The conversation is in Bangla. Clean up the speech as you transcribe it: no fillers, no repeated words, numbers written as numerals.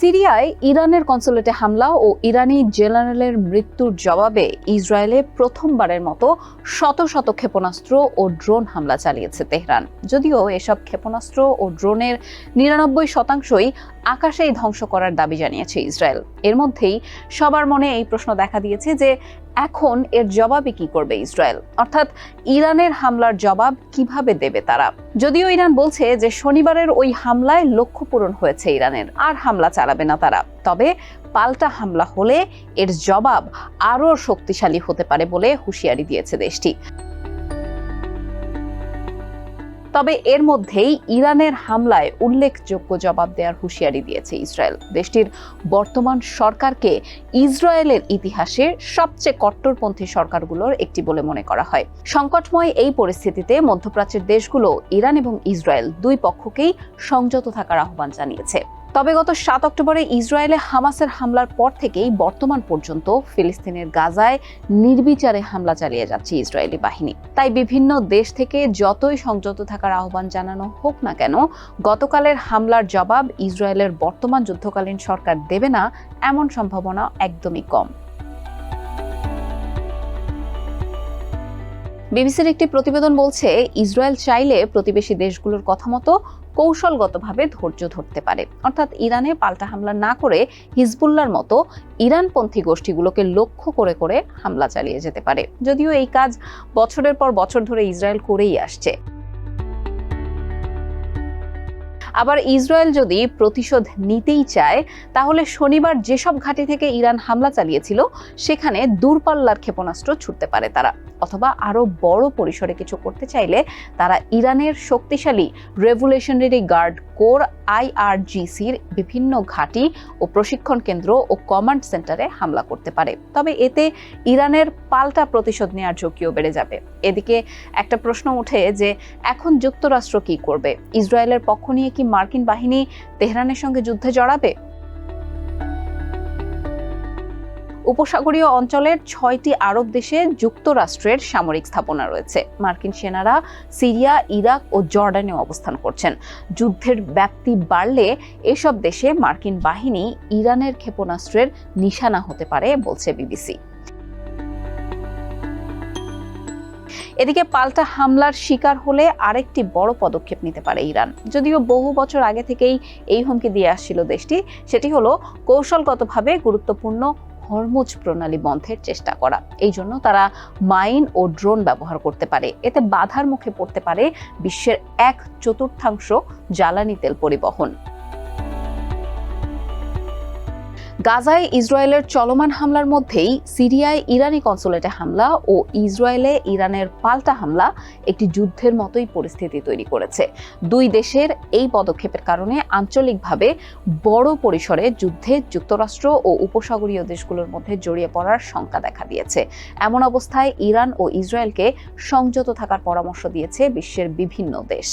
সিরিয়ায় ইরানের কনসুলেটে হামলা ও ইরানি জেনারেলের মৃত্যুর জবাবে ইসরায়েলে প্রথমবারের মতো শত শত ক্ষেপণাস্ত্র ও ড্রোন হামলা চালিয়েছে তেহরান। যদিও এসব ক্ষেপণাস্ত্র ও ড্রোনের ৯৯% আকাশেই ধ্বংস করার দাবি জানিয়েছে ইসরায়েল। এর মধ্যেই সবার মনে এই প্রশ্ন দেখা দিয়েছে যে এখন এর জবাবে কি করবে ইসরায়েল, অর্থাৎ ইরানের হামলার জবাব কিভাবে দেবে তারা। যদিও ইরান বলছে যে শনিবারের ওই হামলায় লক্ষ্য পূরণ হয়েছে ইরানের, আর হামলা চালাবে না তারা। তবে পাল্টা হামলা হলে এর জবাব আরও শক্তিশালী হতে পারে বলে হুঁশিয়ারি দিয়েছে দেশটি। তবে এর মধ্যেই ইরানের হামলায় উল্লেখযোগ্য জবাব দেওয়ার হুঁশিয়ারি দিয়েছে ইসরায়েল। দেশটির বর্তমান সরকারকে ইসরায়েলের ইতিহাসে সবচেয়ে কট্টরপন্থী সরকারগুলোর একটি বলে মনে করা হয়। সংকটময় এই পরিস্থিতিতে মধ্যপ্রাচ্যের দেশগুলো ইরান এবং ইসরায়েল দুই পক্ষকেই সংযত থাকার আহ্বান জানিয়েছে। তবে গত 7 অক্টোবরে ইসরায়েলে হামাসের হামলার পর থেকেই বর্তমান পর্যন্ত ফিলিস্তিনের গাজায় নির্বিচারে হামলা চালিয়ে যাচ্ছে ইসরায়েলি বাহিনী। তাই বিভিন্ন দেশ থেকে যতই সংযত থাকার আহ্বান জানানো হোক না কেন, গতকালের হামলার জবাব ইসরায়েলের বর্তমান যুদ্ধকালীন সরকার দেবে না এমন সম্ভাবনা একদমই কম। বিবিসির একটি প্রতিবেদন বলছে, ইসরায়েল চাইলে প্রতিবেশী দেশগুলোর কথা মতো কৌশলগতভাবে ধৈর্য ধরতে পারে, অর্থাৎ ইরানে পাল্টা হামলা না করে হিজবুল্লাহর মতো ইরানপন্থী গোষ্ঠীগুলোকে লক্ষ্য করে করে হামলা চালিয়ে যেতে পারে। যদিও এই কাজ বছরের পর বছর ধরে ইসরায়েল করেই আসছে। আবার ইসরায়েল যদি প্রতিশোধ নিতেই চায়, তাহলে শনিবার যেসব ঘাঁটি থেকে ইরান হামলা চালিয়েছিল সেখানে দূরপাল্লার ক্ষেপণাস্ত্র ছুটতে পারে তারা, অথবা আরো বড় পরিসরে কিছু করতে চাইলে তারা ইরানের শক্তিশালী রেভলিউশনারি গার্ড কোর IRGCর বিভিন্ন ঘাঁটি ও প্রশিক্ষণ কেন্দ্র ও কমান্ড সেন্টারে হামলা করতে পারে। তবে এতে ইরানের পাল্টা প্রতিশোধ নেওয়ার ঝুঁকিও বেড়ে যাবে। এদিকে একটা প্রশ্ন ওঠে যে এখন যুক্তরাষ্ট্র কি করবে? ইসরায়েলের পক্ষ নিয়ে কি মার্কিন বাহিনী তেহরানের সঙ্গে যুদ্ধে জড়াবে? উপসাগরীয় অঞ্চলের 6টি আরব দেশে যুক্তরাষ্ট্রের সামরিক স্থাপনা রয়েছে। মার্কিন সেনারা সিরিয়া, ইরাক ও জর্ডানে অবস্থান করছেন। যুদ্ধের ব্যাপ্তি বাড়লে এসব দেশে মার্কিন বাহিনী ইরানের ক্ষেপণাস্ত্রের নিশানা হতে পারে বলছে বিবিসি। এদিকে পাল্টা হামলার শিকার হলে আরেকটি বড় পদক্ষেপ নিতে পারে ইরান। যদিও বহু বছর আগে থেকেই এই হুমকি দিয়ে আসছিল দেশটি, সেটি হলো কৌশলগতভাবে গুরুত্বপূর্ণ হরমুজ প্রণালী বন্ধের চেষ্টা করা। এই জন্য তারা মাইন ও ড্রোন ব্যবহার করতে পারে। এতে বাধার মুখে পড়তে পারে বিশ্বের 1/4 জ্বালানি তেল পরিবহন। গাজায় ইসরায়েলের চলমান হামলার মধ্যেই সিরিয়ায় ইরানি কনসুলেটে হামলা ও ইসরায়েলে ইরানের পাল্টা হামলা একটি যুদ্ধের মতোই পরিস্থিতি তৈরি করেছে। দুই দেশের এই পদক্ষেপের কারণে আঞ্চলিকভাবে বড় পরিসরে যুদ্ধে যুক্তরাষ্ট্র ও উপসাগরীয় দেশগুলোর মধ্যে জড়িয়ে পড়ার শঙ্কা দেখা দিয়েছে। এমন অবস্থায় ইরান ও ইসরায়েলকে সংযত থাকার পরামর্শ দিয়েছে বিশ্বের বিভিন্ন দেশ।